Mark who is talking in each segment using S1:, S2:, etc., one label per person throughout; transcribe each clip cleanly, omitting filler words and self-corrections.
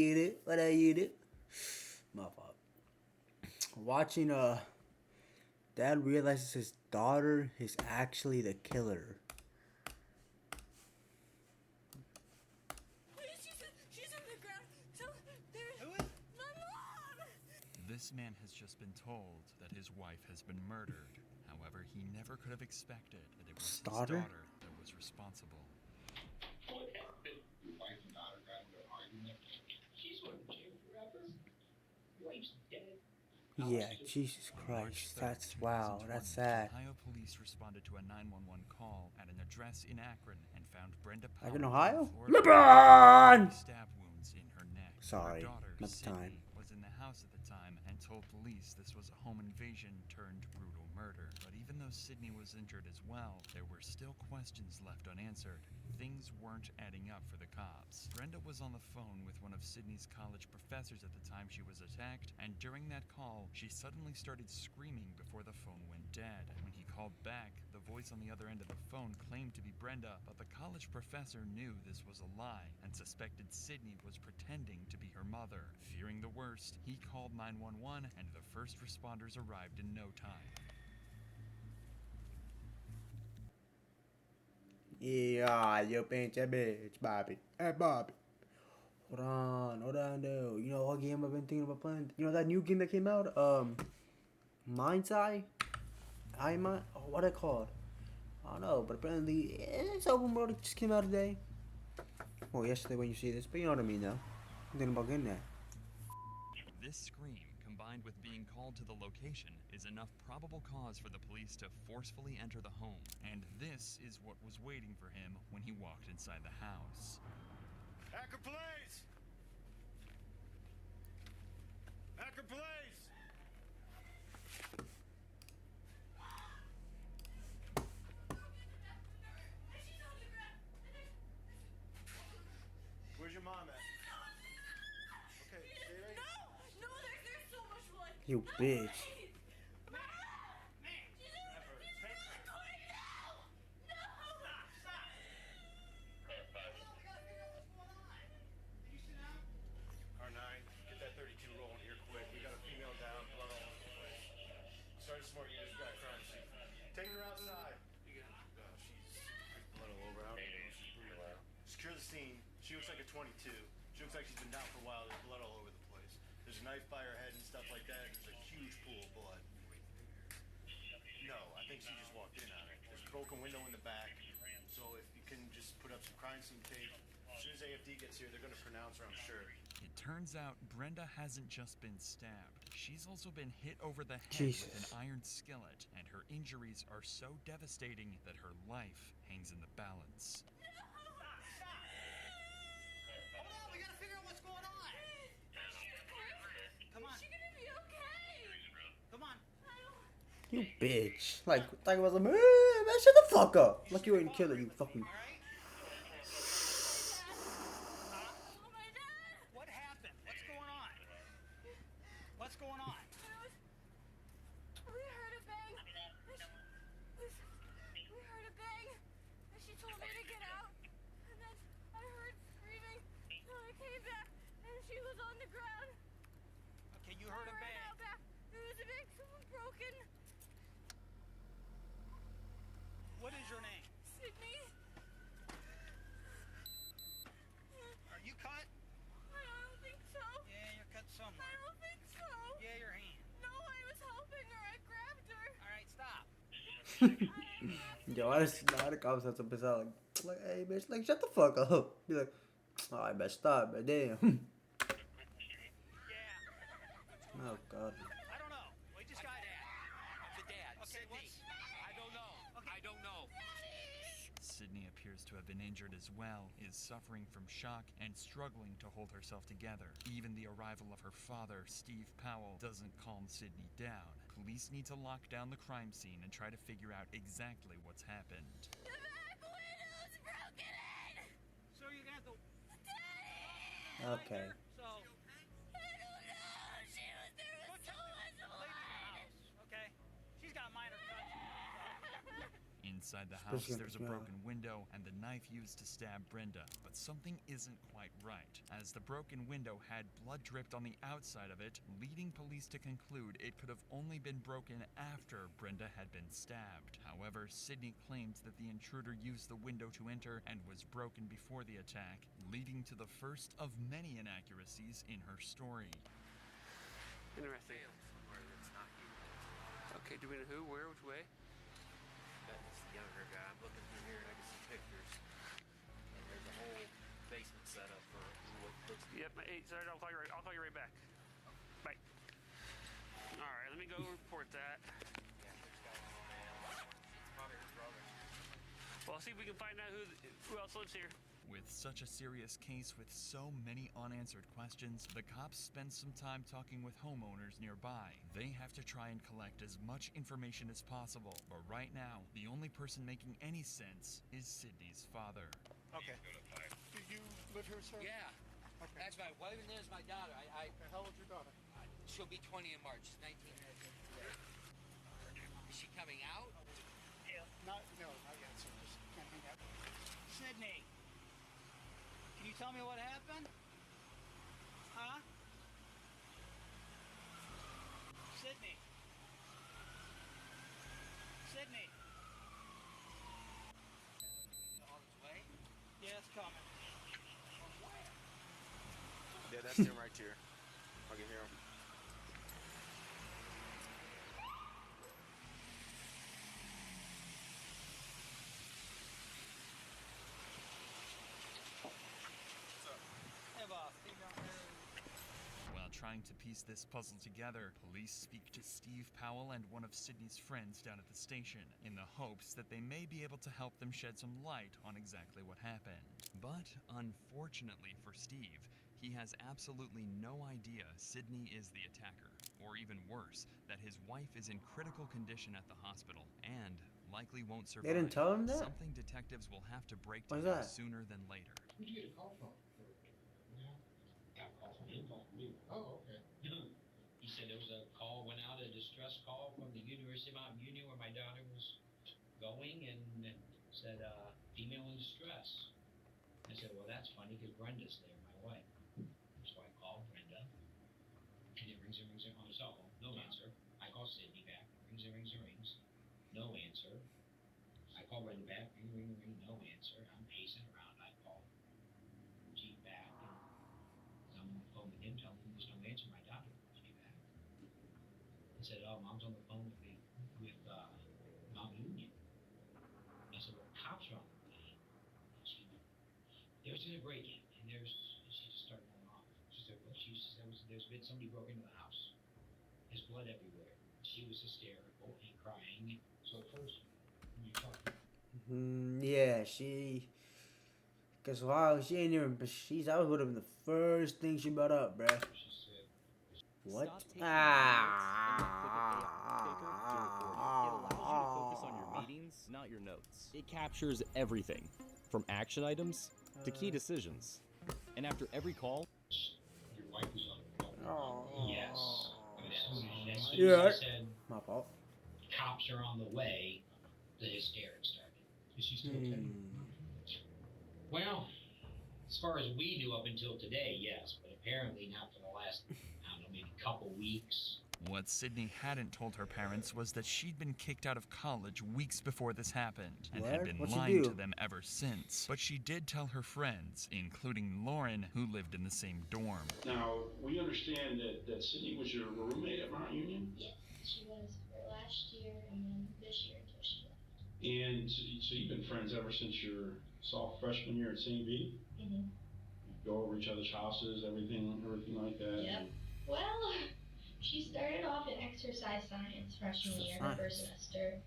S1: you do? What do you do? My fault. Watching dad realizes his daughter is actually the killer.
S2: She's in the ground. So there's my mom.
S3: This man has just been told that his wife has been murdered. However, he never could have expected that it was his daughter that was responsible.
S4: What happened? Your wife and daughter got into an argument. She's going to jail forever. Your wife's dead.
S1: Yeah, Jesus Christ. That's wow. That's sad.
S3: Ohio police responded to a 911 call at an address in Akron and found Brenda
S1: Like in
S3: Powell
S1: Ohio?
S3: LeBron! Stab wounds in her neck.
S1: Sorry,
S3: Her daughter,
S1: not the time.
S3: Sydney, was in the house at the time and told police this was a home invasion turned brutal murder. But even though Sydney was injured as well, there were still questions left unanswered. Things weren't adding up for the cops. Brenda was on the phone with one of Sydney's college professors at the time she was attacked, and during that call, she suddenly started screaming before the phone went dead. When he called back, the voice on the other end of the phone claimed to be Brenda, but the college professor knew this was a lie and suspected Sydney was pretending to be her mother. Fearing the worst, he called 911 and the first responders arrived in no time.
S1: Yeah, you pinche bitch, Bobby. Hey, Bobby. Hold on, though. You know what game I've been thinking about playing? You know that new game that came out? Mind's Eye? What it called? I don't know, but apparently it's open world. It just came out today. Well, yesterday when you see this, but you know what I mean, though. I'm thinking about getting that.
S3: This scream, combined with being called to the location, is enough probable cause for the police to forcefully enter the home. And this is what was waiting for him when he walked inside the house.
S5: Hacker police! Hacker police! Where's your mom at? Okay, stay right.
S2: No, there's so much blood.
S1: You bitch.
S5: R9, get that 32 rolling here quick. We got a female down, blood all over the place. Sergeant Smart, you just got a crime scene. Take her outside. She's blood all over. I don't know. She's brutal. Secure the scene. She looks like a 22. She looks like she's been down for a while. There's blood all over the place. There's a knife by her head and stuff like that. There's a huge pool of blood. No, I think she just walked in on it. There's a broken window in the back. So if you can just put up some crime scene tape. As soon as AFD gets here, they're going to pronounce her, I'm sure.
S3: It turns out Brenda hasn't just been stabbed. She's also been hit over the head
S1: Jesus.
S3: with an iron skillet, and her injuries are so devastating that her life hangs in the balance.
S6: Hold on, we gotta figure out what's going on. Come on.
S2: Is she gonna be okay?
S6: Come on.
S1: You bitch. Like it was a man, shut the fuck up. Like you ain't killer, you fucking.
S6: All right. What happened? What's going on? What's going on?
S2: We heard a bang. We heard a bang. And she told me to get out. And then I heard screaming. So I came back and she was on the ground.
S6: Okay, you heard a
S2: I ran
S6: bang.
S2: out back. There was a bang. Someone broken.
S6: What is your name?
S2: Sydney.
S6: Are you cut?
S2: I don't think so.
S6: Yeah, you're cut somewhere.
S2: I don't think so.
S6: Yeah, your hand.
S2: No, I was helping her. I grabbed her.
S6: All right, stop.
S1: Yo, I just know the cops have to piss out like, hey bitch, like shut the fuck up. Be like, oh, I better stop, but damn.
S6: Yeah.
S1: Oh god.
S6: I don't know. We just got the dad. Okay, what's? I don't know. Okay. I don't know.
S3: Sydney appears to have been injured as well, is suffering from shock, and struggling to hold herself together. Even the arrival of her father, Steve Powell, doesn't calm Sydney down. Police need to lock down the crime scene and try to figure out exactly what's happened.
S2: The back window's broken in.
S6: So you got the.
S1: Okay.
S6: So.
S2: I don't know. There was so much blood.
S6: Okay. She's got minor cuts.
S3: In Inside the
S1: This
S3: house,
S1: gonna
S3: there's
S1: piss
S3: a
S1: me off.
S3: broken window and the knife used to stab Brenda, but something isn't quite right, as the broken window had blood dripped on the outside of it, leading police to conclude it could have only been broken after Brenda had been stabbed. However, Sydney claims that the intruder used the window to enter and was broken before the attack, leading to the first of many inaccuracies in her story.
S7: Interesting. Okay, do we know who, where, which way?
S6: That's the younger guy. I'm looking through here and I can see pictures. And there's a whole basement set up for what looks like.
S7: Yep, hey, sorry, I'll call you right back. Bye. Alright, let me go report that.
S6: Yeah, there's got one on man. It's probably her brother.
S7: Well, I'll see if we can find out who else lives here.
S3: With such a serious case with so many unanswered questions, the cops spend some time talking with homeowners nearby. They have to try and collect as much information as possible, but right now, the only person making any sense is Sydney's father.
S8: Okay. Do you live here, sir?
S6: Yeah.
S8: Okay.
S6: That's my wife and there's my daughter.
S8: How old's your daughter?
S6: She'll be 20 in March. She's 19 today. Is she coming out?
S8: No, not yet, sir. Just can't hang out. Sydney, can you tell me what happened? Huh? Sydney. Sydney.
S6: On its way?
S8: Yeah, it's coming.
S5: Yeah, that's him right here. I can hear him.
S8: Hey, boss. Hey, down there.
S3: While trying to piece this puzzle together, police speak to Steve Powell and one of Sydney's friends down at the station, in the hopes that they may be able to help them shed some light on exactly what happened. But unfortunately for Steve, he has absolutely no idea Sydney is the attacker, or even worse, that his wife is in critical condition at the hospital and likely won't survive.
S1: They didn't tell him that?
S3: Something detectives will have to break to
S1: What's
S3: know
S1: that?
S3: sooner than later.
S4: Who'd you get a call from? Yeah. Got a call from him, called me. Oh, okay. He said there was a call, went out, a distress call from the University of Mount Union where my daughter was going, and said, female in distress. I said, well, that's funny because Brenda's there, my wife. So I called Brenda, and it rings on the cell phone. No answer. I call Sydney back. Rings. No answer. I call Brenda back. Ring. No answer. I'm pacing around. I call Chief back, and I'm on the phone with him, telling him there's no answer. My doctor calls me back. I said, oh, Mom's on the phone with Mount Union. I said, well, cops are on the way. And there's been a break-in, and she just started going off. She said, well, there's been somebody broke into the house. There's blood everywhere. She was hysterical and crying. So at first, when you talk,
S1: Yeah, Cause wow, she ain't even. That would have been the first thing she brought up, bruh.
S4: she said,
S1: What?
S9: Stop taking notes and then click AI Picker to record it. It allows you to focus on your meetings, not your notes. It captures everything, from action items to key decisions. And after every call,
S4: your wife was on the phone.
S1: Oh.
S4: Yes. As soon
S1: Yeah.
S4: as I said,
S1: My fault.
S4: cops are on the way, the hysterics started. Is she still okay? Well, as far as we knew up until today, yes, but apparently not for the last, I don't know, maybe couple weeks.
S3: What Sydney hadn't told her parents was that she'd been kicked out of college weeks before this happened and had
S1: What?
S3: been
S1: What'd she
S3: lying
S1: do?
S3: to them ever since. But she did tell her friends, including Lauren, who lived in the same dorm.
S10: Now, we understand that Sydney was your roommate at Mount Union?
S11: Yes, she was for last year and then this year until she left.
S10: And so you've been friends ever since your freshman year at St. V?
S11: Mm-hmm.
S10: You go over each other's houses, everything like that?
S11: Yep. Well, she started off in exercise science freshman year, her first semester,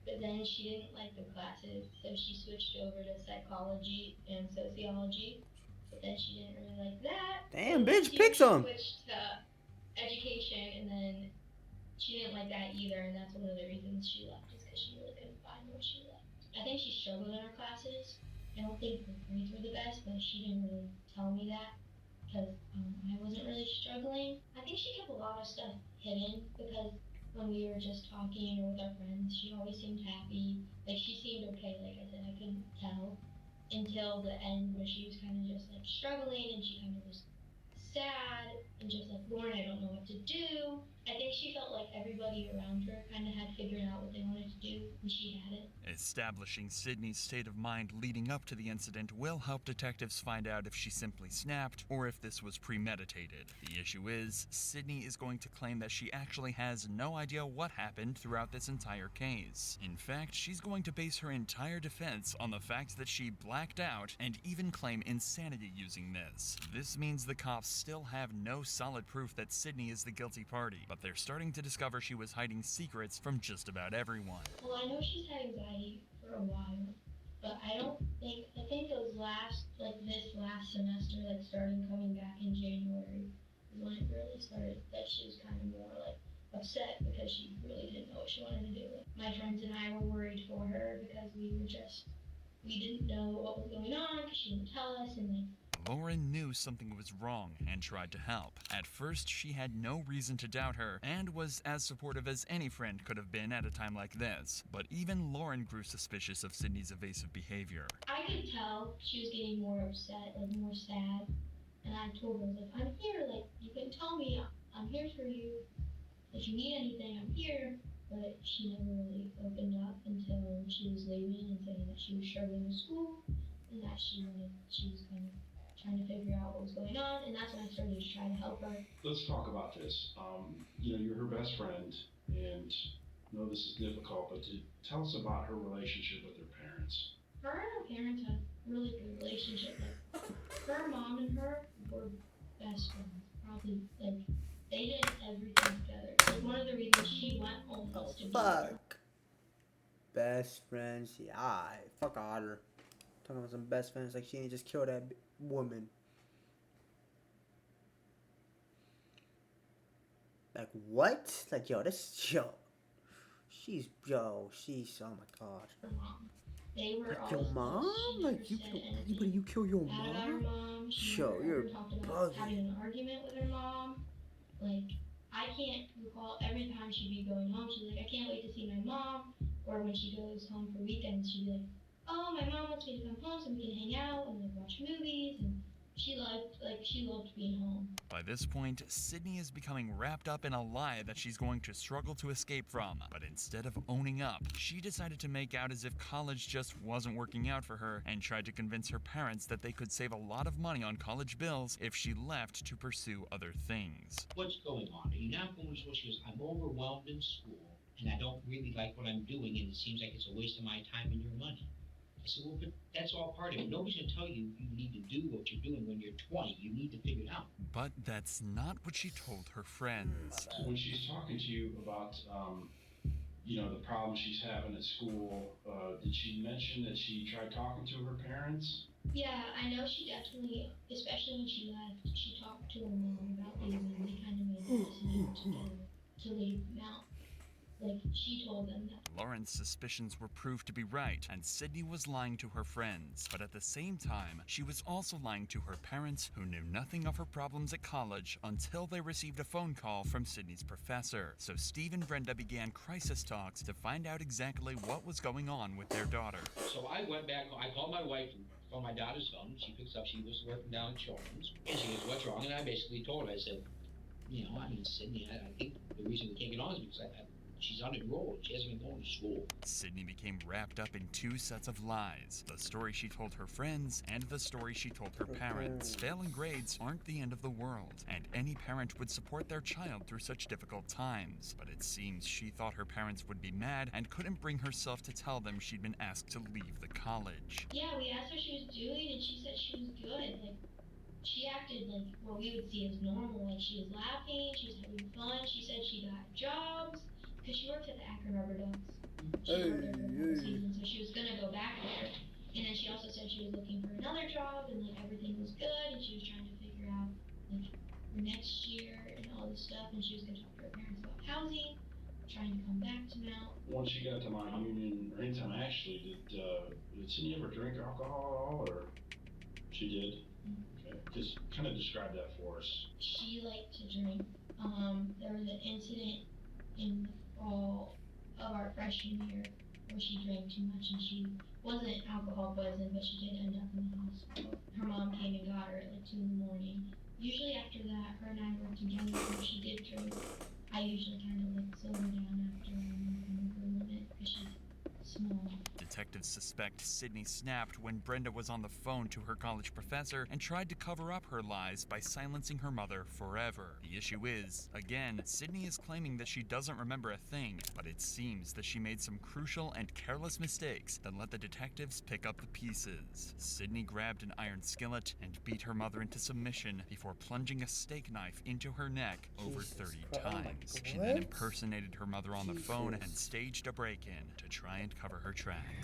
S11: but then she didn't like the classes, so she switched over to psychology and sociology, but then she didn't really like that.
S1: Damn,
S11: So
S1: bitch,
S11: she
S1: pick some.
S11: switched to education, and then she didn't like that either, and that's one of the reasons she left, is because she really couldn't find what she liked. I think she struggled in her classes. I don't think her grades were the best, but she didn't really tell me that, because I wasn't really struggling. I think she kept a lot of stuff hidden, because when we were just talking or with our friends, she always seemed happy. Like, she seemed okay. Like I said, I couldn't tell until the end where she was kind of just like struggling and she kind of was sad and just like, Lauren, I don't know what to do. I think she felt like everybody around her kind of had figured out what they wanted to do and she hadn't.
S3: Establishing Sydney's state of mind leading up to the incident will help detectives find out if she simply snapped or if this was premeditated. The issue is, Sydney is going to claim that she actually has no idea what happened throughout this entire case. In fact, she's going to base her entire defense on the fact that she blacked out and even claim insanity using this. This means the cops still have no solid proof that Sydney is the guilty party, but they're starting to discover she was hiding secrets from just about everyone.
S11: Well, I know she's had anxiety for a while, but I think it was this last semester, like starting coming back in January, is when it really started, that she was kind of more like upset because she really didn't know what she wanted to do. My friends and I were worried for her because we didn't know what was going on because she didn't tell us, and like,
S3: Lauren knew something was wrong and tried to help. At first, she had no reason to doubt her and was as supportive as any friend could have been at a time like this. But even Lauren grew suspicious of Sydney's evasive behavior.
S11: I could tell she was getting more upset, like more sad. And I told her, like, I'm here, like, you can tell me, I'm here for you. If you need anything, I'm here. But she never really opened up until she was leaving and saying that she was struggling with school and that she was kind of trying to figure out what was going on, and that's when I started to try to help her.
S10: Let's talk about this. You're her best friend, and I know this is difficult, but tell us about her relationship with her parents.
S11: Her and her parents had a really good relationship. Like, her mom and her were best friends. Probably, like, they did everything together. Like, one of the reasons she went home was to be there.
S1: Fuck. Best friends, yeah. Fuck Otter. Talking about some best friends like she ain't just killed that woman. Like what? Like she's oh my god.
S11: Her mom. They were
S1: Like
S11: always
S1: your mom?
S11: close. She
S1: Like
S11: never
S1: you
S11: said
S1: kill
S11: anything
S1: anybody? You kill your
S11: bad about her
S1: mom?
S11: mom. She
S1: Yo,
S11: never
S1: you're
S11: ever talked about
S1: bugging.
S11: having an argument with her mom. Like, I can't recall every time she'd be going home, she's like, I can't wait to see my mom. Or when she goes home for weekends, she'd be like, oh, my mom wants me to come home so we can hang out and like watch movies. And she loved being home.
S3: By this point, Sydney is becoming wrapped up in a lie that she's going to struggle to escape from. But instead of owning up, she decided to make out as if college just wasn't working out for her and tried to convince her parents that they could save a lot of money on college bills if she left to pursue other things.
S4: What's going on? Are you not going to school? She goes, I'm overwhelmed in school, and I don't really like what I'm doing, and it seems like it's a waste of my time and your money. I said, well, but that's all part of it. Nobody's going to tell you you need to do what you're doing when you're 20. You need to figure it out.
S3: But that's not what she told her friends.
S10: When she's talking to you about, the problems she's having at school, did she mention that she tried talking to her parents?
S11: Yeah, I know she definitely, especially when she left, she talked to her mom about leaving. They kind of made the decision to leave Mount. Like, she told them that.
S3: Lauren's suspicions were proved to be right, and Sydney was lying to her friends. But at the same time, she was also lying to her parents, who knew nothing of her problems at college until they received a phone call from Sydney's professor. So Steve and Brenda began crisis talks to find out exactly what was going on with their daughter.
S4: So I went back, I called my wife on my daughter's phone. She picks up, she was working down at Children's, and she goes, what's wrong? And I basically told her, I said, Sydney, I think the reason we can't get on is because she's unenrolled. She hasn't been going to school.
S3: Sydney became wrapped up in two sets of lies. The story she told her friends and the story she told her parents. Failing grades aren't the end of the world, and any parent would support their child through such difficult times. But it seems she thought her parents would be mad and couldn't bring herself to tell them she'd been asked to leave the college.
S11: Yeah, we asked her what she was doing, and she said she was good. Like, she acted like what we would see as normal. Like, she was laughing, she was having fun. She said she got jobs. Because she worked at the Akron Rubber Ducks. She worked there for a couple seasons, so she was gonna go back there. And then she also said she was looking for another job, and like everything was good, and she was trying to figure out like for next year and all this stuff. And she was gonna talk to her parents about housing, trying to come back to Mount.
S10: Once she got to Mount Union, or anytime actually, did Sydney ever drink alcohol at all, or she did? Mm-hmm. Okay, just kind of describe that for us.
S11: She liked to drink. There was an incident in the fall of our freshman year where she drank too much and she wasn't alcohol poisoned, but she did end up in the hospital. Her mom came and got her at like 2 in the morning. Usually after that, her and I worked together, so if she did drink, I usually kind of like slow her down after and kind of her limit because she's small.
S3: Detectives suspect Sydney snapped when Brenda was on the phone to her college professor and tried to cover up her lies by silencing her mother forever. The issue is, again, Sydney is claiming that she doesn't remember a thing, but it seems that she made some crucial and careless mistakes that let the detectives pick up the pieces. Sydney grabbed an iron skillet and beat her mother into submission before plunging a steak knife into her neck over 30 times. She then impersonated her mother on the phone and staged a break-in to try and cover her tracks.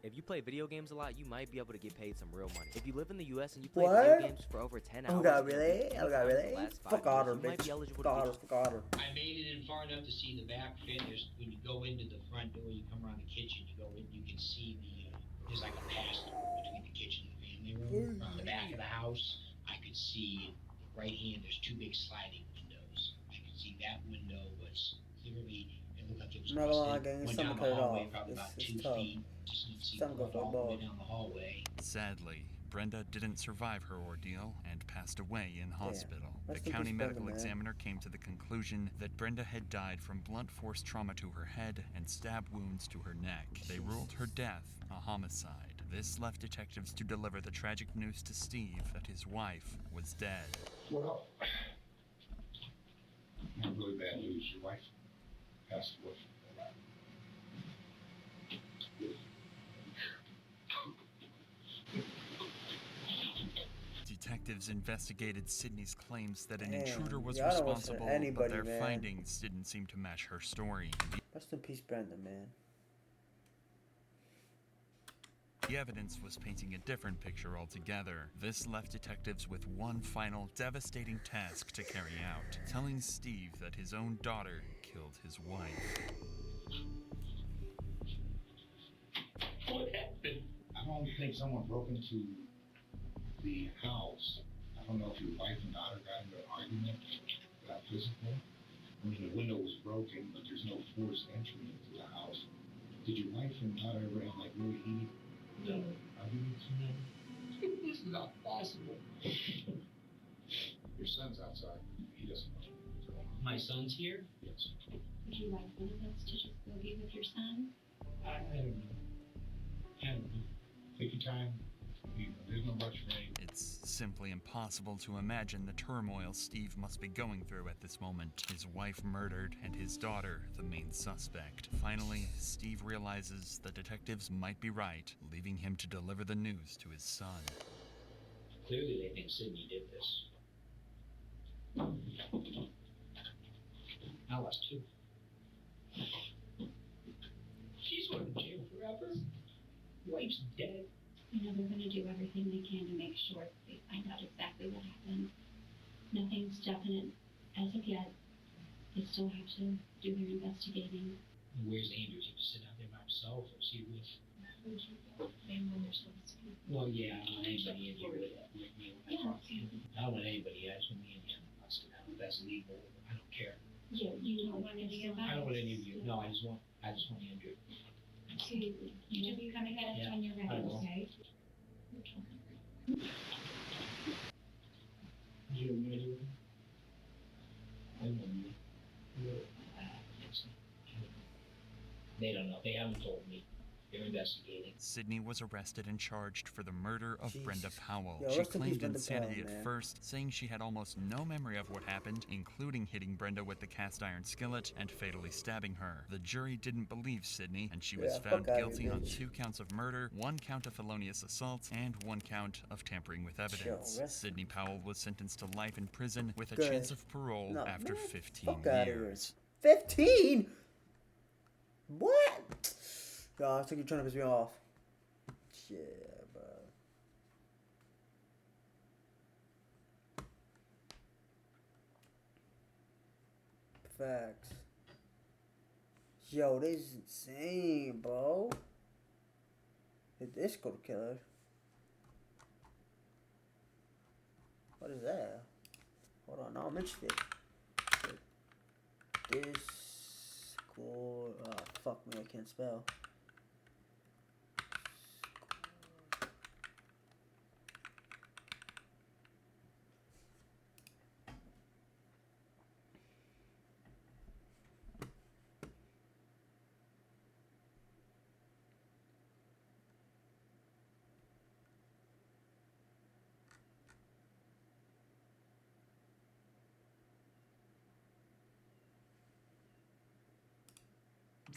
S12: If you play video games a lot, you might be able to get paid some real money. If you live in the US and you play video games for over 10 hours,
S1: Oh god, really? Oh god, really? Fuck Otter,
S12: you might
S1: bitch.
S12: be eligible
S1: Fuck
S12: to
S1: Otter, fuck Otter.
S4: I made it in far enough to see the back fit. There's, when you go into the front door, you come around the kitchen, you go in, you can see there's like a pass-through between the kitchen and the family room. From the back of the house, I could see right hand, there's 2 big sliding windows. I could see that window was clearly, it looked like it was
S1: I'm not gonna lie,
S4: rusted.
S1: gang,
S4: Went
S1: someone
S4: down
S1: cut
S4: the
S1: it
S4: hallway,
S1: off.
S4: probably about 2
S1: It's tough.
S4: feet. Just you can see
S1: Some go
S4: blood
S1: for a
S4: all the way
S1: ball.
S4: down the hallway.
S3: Sadly, Brenda didn't survive her ordeal and passed away in hospital.
S1: Rest
S3: The
S1: in
S3: county
S1: peace,
S3: medical
S1: Brenda, man.
S3: examiner came to the conclusion that Brenda had died from blunt force trauma to her head and stab wounds to her neck. They ruled her death a homicide. This left detectives to deliver the tragic news to Steve that his wife was dead.
S10: Well, not really bad news. Your wife passed away.
S3: Detectives investigated Sydney's claims that an
S1: Damn,
S3: intruder was
S1: y'all don't listen to
S3: responsible,
S1: anybody,
S3: but their
S1: man.
S3: findings didn't seem to match her story.
S1: Rest in peace, Brenda, man.
S3: The evidence was painting a different picture altogether. This left detectives with one final devastating task to carry out, telling Steve that his own daughter killed his wife.
S10: What happened? I don't think someone broke into the house. I don't know if your wife and daughter got into an argument, got physical. I mean, the window was broken, but there's no forced entry into the house. Did your wife and daughter ever have like really heated arguments? This is not possible. Your son's outside. He doesn't know what's going on.
S4: My son's here?
S10: Yes.
S11: Would you like one of us to just go be with your son?
S10: I don't know. Take your time. There's no rush for anything.
S3: It's simply impossible to imagine the turmoil Steve must be going through at this moment. His wife murdered and his daughter the main suspect. Finally, Steve realizes the detectives might be right, leaving him to deliver the news to his son.
S4: Clearly they think Sydney did this. I lost 2. She's going to jail forever. Wife's dead.
S11: You know, they're going to do everything they can to make sure they find out exactly what happened. Nothing's definite as of yet. They still have to do their investigating.
S4: Where's Andrew? Is he just sitting out there by himself, or is he with?
S11: Family when they're supposed to be.
S4: Well, yeah, I don't want anybody in here with me when I talk to him. I don't want anybody. I just want me and him. I don't know if that's legal. I don't care.
S11: You don't want any of
S4: I
S11: that?
S4: don't want any of you. No, I just want Andrew.
S11: You just come and get us when you're ready,
S4: I will.
S11: okay?
S4: You have no idea? I don't know. They don't know. They haven't told me. They're investigating.
S3: Sydney was arrested and charged for the murder of
S1: Jesus.
S3: Brenda Powell.
S1: Yo,
S3: She
S1: rest in peace,
S3: claimed
S1: Brenda
S3: insanity
S1: Powell,
S3: at
S1: man.
S3: first, saying she had almost no memory of what happened, including hitting Brenda with the cast iron skillet and fatally stabbing her. The jury didn't believe Sydney, and she was
S1: Yeah,
S3: found
S1: fuck outta
S3: guilty
S1: here,
S3: on
S1: bitch.
S3: 2 counts of murder, 1 count of felonious assault, and 1 count of tampering with evidence.
S1: rest-
S3: Sydney Powell was sentenced to life in prison with a
S1: Good.
S3: chance of parole
S1: No,
S3: after
S1: man,
S3: 15
S1: fuck outta here.
S3: years.
S1: 15? What? Yo, I think you're trying to piss me off. Yeah, bro. Facts. Yo, this is insane, bro. Hit this go to killer. What is that? Hold on, no, I'm interested. This go. Fuck me, I can't spell.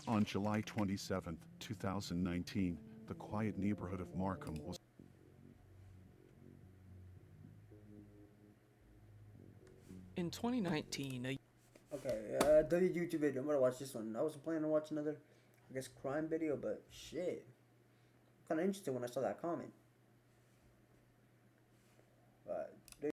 S13: On July 27, 2019, the quiet neighborhood of Markham was
S14: In 2019,
S1: Okay, another YouTube video. I'm gonna watch this one. I wasn't planning to watch another, I guess, crime video, but shit. Kinda interested when I saw that comment.